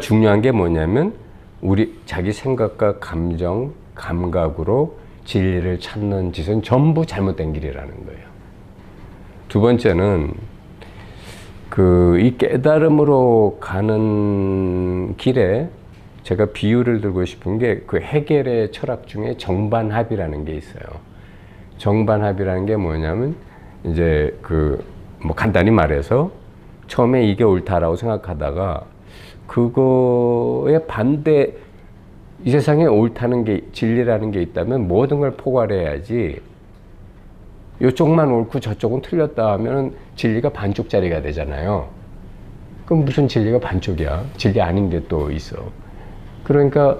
중요한 게 뭐냐면 우리 자기 생각과 감정, 감각으로 진리를 찾는 짓은 전부 잘못된 길이라는 거예요. 두 번째는 이 깨달음으로 가는 길에 제가 비유를 들고 싶은 게 그 헤겔의 철학 중에 정반합이라는 게 있어요. 정반합이라는 게 뭐냐면 이제 뭐 간단히 말해서 처음에 이게 옳다라고 생각하다가 그거에 반대, 이 세상에 옳다는 게, 진리라는 게 있다면 모든 걸 포괄해야지 이쪽만 옳고 저쪽은 틀렸다 하면 진리가 반쪽짜리가 되잖아요. 그럼 무슨 진리가 반쪽이야? 진리 아닌 게 또 있어. 그러니까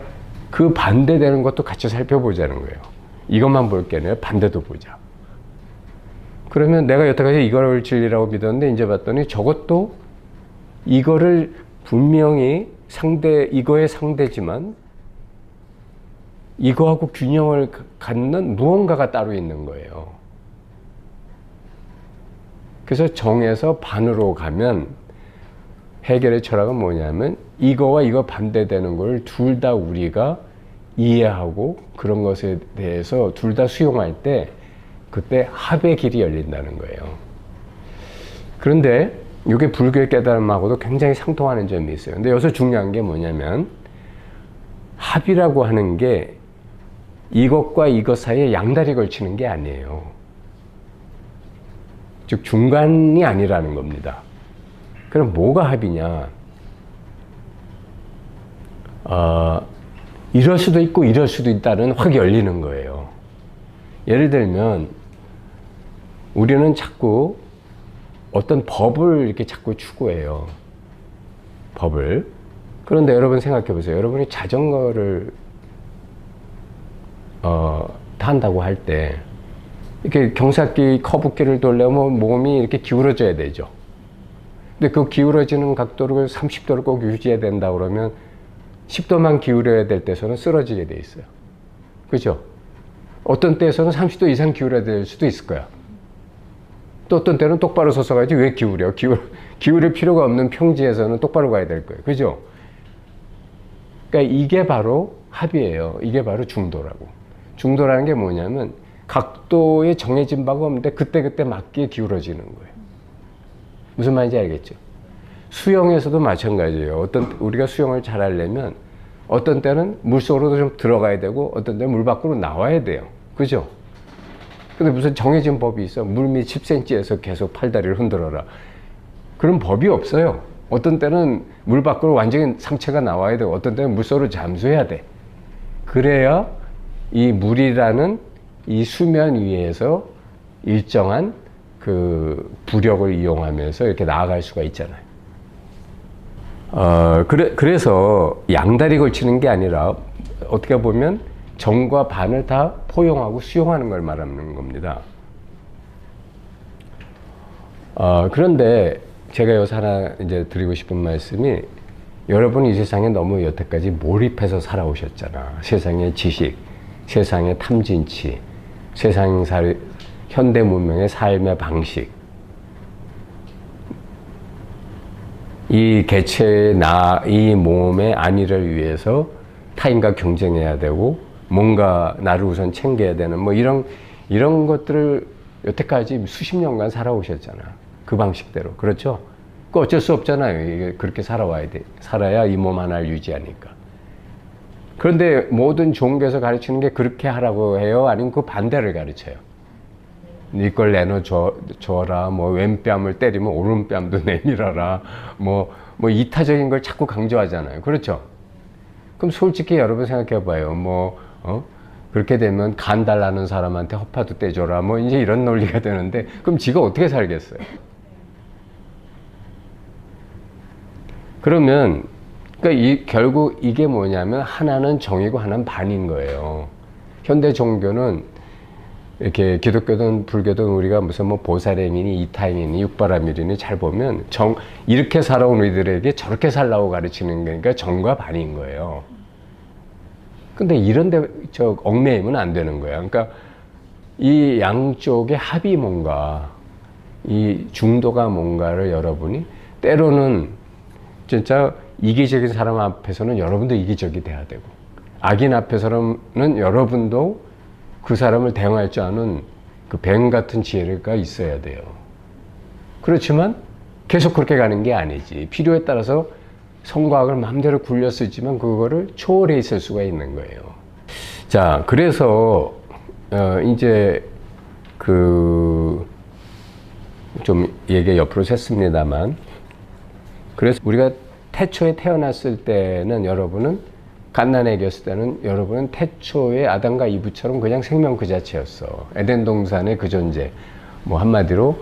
그 반대되는 것도 같이 살펴보자는 거예요. 이것만 볼 게 아니라 반대도 보자. 그러면 내가 여태까지 이걸 진리라고 믿었는데 이제 봤더니 저것도 이거를 분명히 이거의 상대지만 이거하고 균형을 갖는 무언가가 따로 있는 거예요. 그래서 정에서 반으로 가면 헤겔의 철학은 뭐냐면 이거와 이거 반대되는 걸 둘 다 우리가 이해하고 그런 것에 대해서 둘 다 수용할 때 그때 합의 길이 열린다는 거예요. 그런데 이게 불교의 깨달음하고도 굉장히 상통하는 점이 있어요. 근데 여기서 중요한 게 뭐냐면 합이라고 하는 게 이것과 이것 사이에 양다리 걸치는 게 아니에요. 즉 중간이 아니라는 겁니다. 그럼 뭐가 합이냐? 이럴 수도 있고 이럴 수도 있다는 확 열리는 거예요. 예를 들면 우리는 자꾸 어떤 법을 이렇게 자꾸 추구해요. 법을. 그런데 여러분 생각해 보세요. 여러분이 자전거를 탄다고 할 때 이렇게 경사길, 커브길을 돌려면 몸이 이렇게 기울어져야 되죠. 근데 그 기울어지는 각도를 30도를 꼭 유지해야 된다 그러면 10도만 기울여야 될 때서는 쓰러지게 돼 있어요. 그죠? 어떤 때에서는 30도 이상 기울여야 될 수도 있을 거야. 또 어떤 때는 똑바로 서서 가야지 왜 기울여? 기울일 필요가 없는 평지에서는 똑바로 가야 될 거예요. 그죠? 그러니까 이게 바로 합이에요. 이게 바로 중도라고. 중도라는 게 뭐냐면 각도에 정해진 바가 없는데 그때그때 맞게 기울어지는 거예요. 무슨 말인지 알겠죠? 수영에서도 마찬가지예요. 우리가 수영을 잘 하려면 어떤 때는 물속으로도 좀 들어가야 되고 어떤 때는 물 밖으로 나와야 돼요. 그죠? 근데 무슨 정해진 법이 있어? 물 밑 10cm에서 계속 팔다리를 흔들어라. 그런 법이 없어요. 어떤 때는 물 밖으로 완전히 상체가 나와야 되고 어떤 때는 물속으로 잠수해야 돼. 그래야 이 물이라는 이 수면 위에서 일정한 그 부력을 이용하면서 이렇게 나아갈 수가 있잖아요. 그래서 양다리 걸치는 게 아니라 어떻게 보면 정과 반을 다 포용하고 수용하는 걸 말하는 겁니다. 그런데 제가 여기서 하나 이제 드리고 싶은 말씀이 여러분이 이 세상에 너무 여태까지 몰입해서 살아오셨잖아. 세상의 지식, 세상의 탐진치, 현대 문명의 삶의 방식. 이 개체의 이 몸의 안위를 위해서 타인과 경쟁해야 되고 뭔가 나를 우선 챙겨야 되는 뭐 이런 것들을 여태까지 수십 년간 살아오셨잖아. 그 방식대로. 그렇죠? 그 어쩔 수 없잖아요. 이게 그렇게 살아야 이 몸 하나를 유지하니까. 그런데 모든 종교에서 가르치는 게 그렇게 하라고 해요? 아니면 그 반대를 가르쳐요? 이걸 내놔줘라, 뭐 왼뺨을 때리면 오른뺨도 내밀어라, 뭐 이타적인 걸 자꾸 강조하잖아요. 그렇죠? 그럼 솔직히 여러분 생각해 봐요. 그렇게 되면 간 달라는 사람한테 허파도 떼줘라, 뭐 이제 이런 논리가 되는데 그럼 지가 어떻게 살겠어요? 그러면 그러니까 결국 이게 뭐냐면 하나는 정이고 하나는 반인 거예요. 현대 종교는 이렇게 기독교든 불교든 우리가 무슨 뭐 보살행이니 이타행이니 육바라밀이니 잘 보면 이렇게 살아온 우리들에게 저렇게 살라고 가르치는 거니까 정과 반인 거예요. 근데 이런데 얽매이면 안 되는 거야. 그러니까 이 양쪽의 합이 뭔가, 이 중도가 뭔가를 여러분이 때로는 진짜 이기적인 사람 앞에서는 여러분도 이기적이 돼야 되고, 악인 앞에서는 여러분도 그 사람을 대응할 줄 아는 그 뱀 같은 지혜가 있어야 돼요. 그렇지만 계속 그렇게 가는 게 아니지. 필요에 따라서 선과 악을 마음대로 굴려 쓰지만 그거를 초월해 있을 수가 있는 거예요. 자, 그래서 이제 좀 얘기 옆으로 샜습니다만, 그래서 우리가 태초에 태어났을 때는 여러분은 갓난아기였을 때는 여러분은 태초의 아담과 이브처럼 그냥 생명 그 자체였어. 에덴 동산의 그 존재. 뭐 한마디로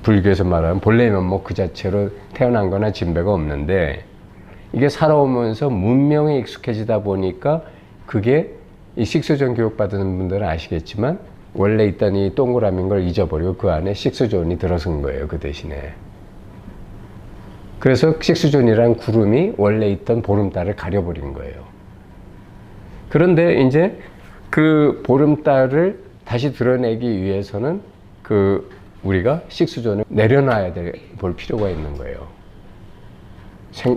불교에서 말하는 본래 면목 그 자체로 태어난 거나 진배가 없는데, 이게 살아오면서 문명에 익숙해지다 보니까 그게 이 식수존 교육받은 분들은 아시겠지만 원래 있던 이 동그라미인 걸 잊어버리고 그 안에 식수존이 들어선 거예요. 그 대신에. 그래서 식수존이라는 구름이 원래 있던 보름달을 가려버린 거예요. 그런데 이제 그 보름달을 다시 드러내기 위해서는 우리가 식수존을 내려놔야 볼 필요가 있는 거예요.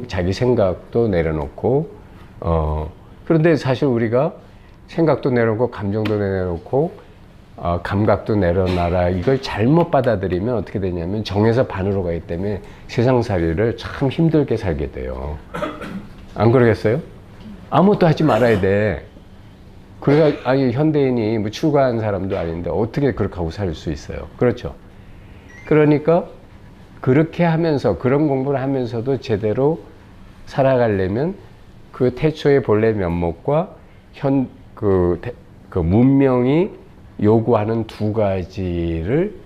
자기 생각도 내려놓고, 그런데 사실 우리가 생각도 내려놓고, 감정도 내려놓고, 감각도 내려놔라. 이걸 잘못 받아들이면 어떻게 되냐면 정에서 반으로 가기 때문에 세상살이를 참 힘들게 살게 돼요. 안 그러겠어요? 아무것도 하지 말아야 돼. 그러니까 아니 현대인이 뭐 출가한 사람도 아닌데 어떻게 그렇게 하고 살 수 있어요? 그렇죠? 그러니까 그렇게 하면서 그런 공부를 하면서도 제대로 살아가려면 그 태초의 본래 면목과 그 문명이 요구하는 두 가지를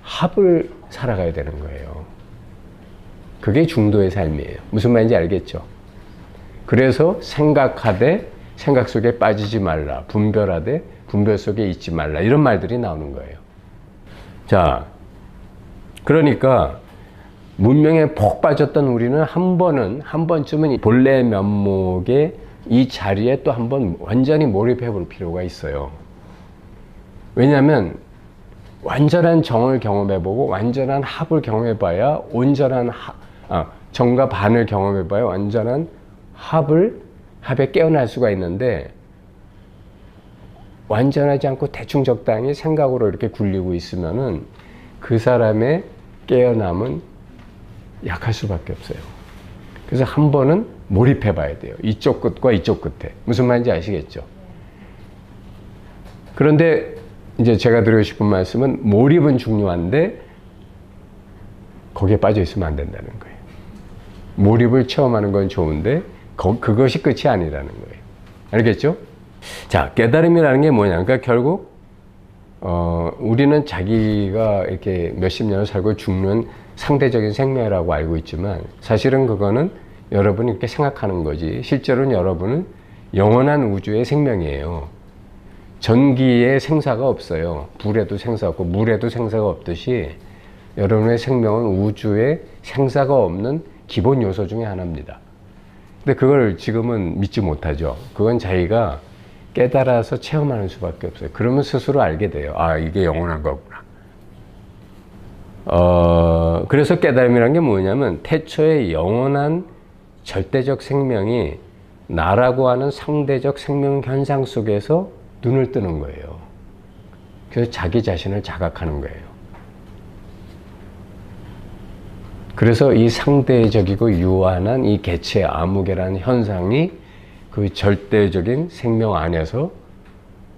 합을 살아가야 되는 거예요. 그게 중도의 삶이에요. 무슨 말인지 알겠죠? 그래서 생각하되 생각 속에 빠지지 말라, 분별하되 분별 속에 있지 말라, 이런 말들이 나오는 거예요. 자, 그러니까 문명에 폭 빠졌던 우리는 한 번쯤은 본래 면목의 이 자리에 또 한 번 완전히 몰입해 볼 필요가 있어요. 왜냐하면 완전한 정을 경험해보고 완전한 합을 경험해봐야 온전한 정과 반을 경험해봐야 완전한 합에 깨어날 수가 있는데, 완전하지 않고 대충 적당히 생각으로 이렇게 굴리고 있으면은 그 사람의 깨어남은 약할 수밖에 없어요. 그래서 한 번은 몰입해 봐야 돼요. 이쪽 끝과 이쪽 끝에. 무슨 말인지 아시겠죠? 그런데 이제 제가 드리고 싶은 말씀은 몰입은 중요한데 거기에 빠져 있으면 안 된다는 거예요. 몰입을 체험하는 건 좋은데 그것이 끝이 아니라는 거예요. 알겠죠? 자, 깨달음이라는 게 뭐냐? 그러니까 결국 우리는 자기가 이렇게 몇십 년을 살고 죽는 상대적인 생명이라고 알고 있지만 사실은 그거는 여러분이 이렇게 생각하는 거지, 실제로는 여러분은 영원한 우주의 생명이에요. 전기에 생사가 없어요. 불에도 생사 없고 물에도 생사가 없듯이 여러분의 생명은 우주에 생사가 없는 기본 요소 중에 하나입니다. 근데 그걸 지금은 믿지 못하죠. 그건 자기가 깨달아서 체험하는 수밖에 없어요. 그러면 스스로 알게 돼요. 아, 이게 영원한 거구나. 그래서 깨달음이란 게 뭐냐면 태초의 영원한 절대적 생명이 나라고 하는 상대적 생명 현상 속에서 눈을 뜨는 거예요. 그래서 자기 자신을 자각하는 거예요. 그래서 이 상대적이고 유한한 이 개체 암흑이라는 현상이 그 절대적인 생명 안에서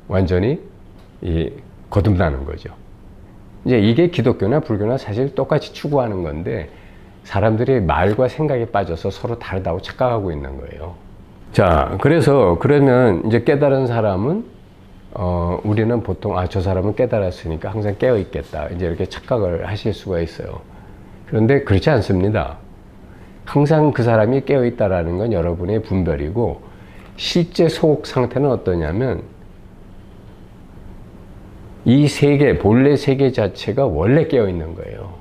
완전히 거듭나는 거죠. 이제 이게 기독교나 불교나 사실 똑같이 추구하는 건데 사람들이 말과 생각에 빠져서 서로 다르다고 착각하고 있는 거예요. 자, 그러면 이제 깨달은 사람은 우리는 보통 저 사람은 깨달았으니까 항상 깨어 있겠다, 이제 이렇게 착각을 하실 수가 있어요. 그런데 그렇지 않습니다. 항상 그 사람이 깨어 있다라는 건 여러분의 분별이고, 실제 속 상태는 어떠냐면 이 세계, 본래 세계 자체가 원래 깨어 있는 거예요.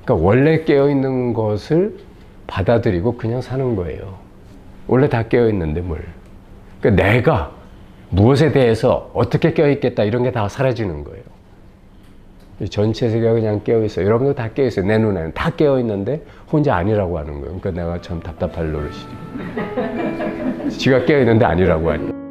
그러니까 원래 깨어 있는 것을 받아들이고 그냥 사는 거예요. 원래 다 깨어 있는데 뭘. 그러니까 내가 무엇에 대해서 어떻게 깨어 있겠다 이런 게 다 사라지는 거예요. 이 전체 세계가 그냥 깨어있어요. 여러분도 다 깨어있어요. 내 눈에는 다 깨어있는데 혼자 아니라고 하는 거예요. 그러니까 내가 참 답답할 노릇이죠. 지가 깨어있는데 아니라고 하니까.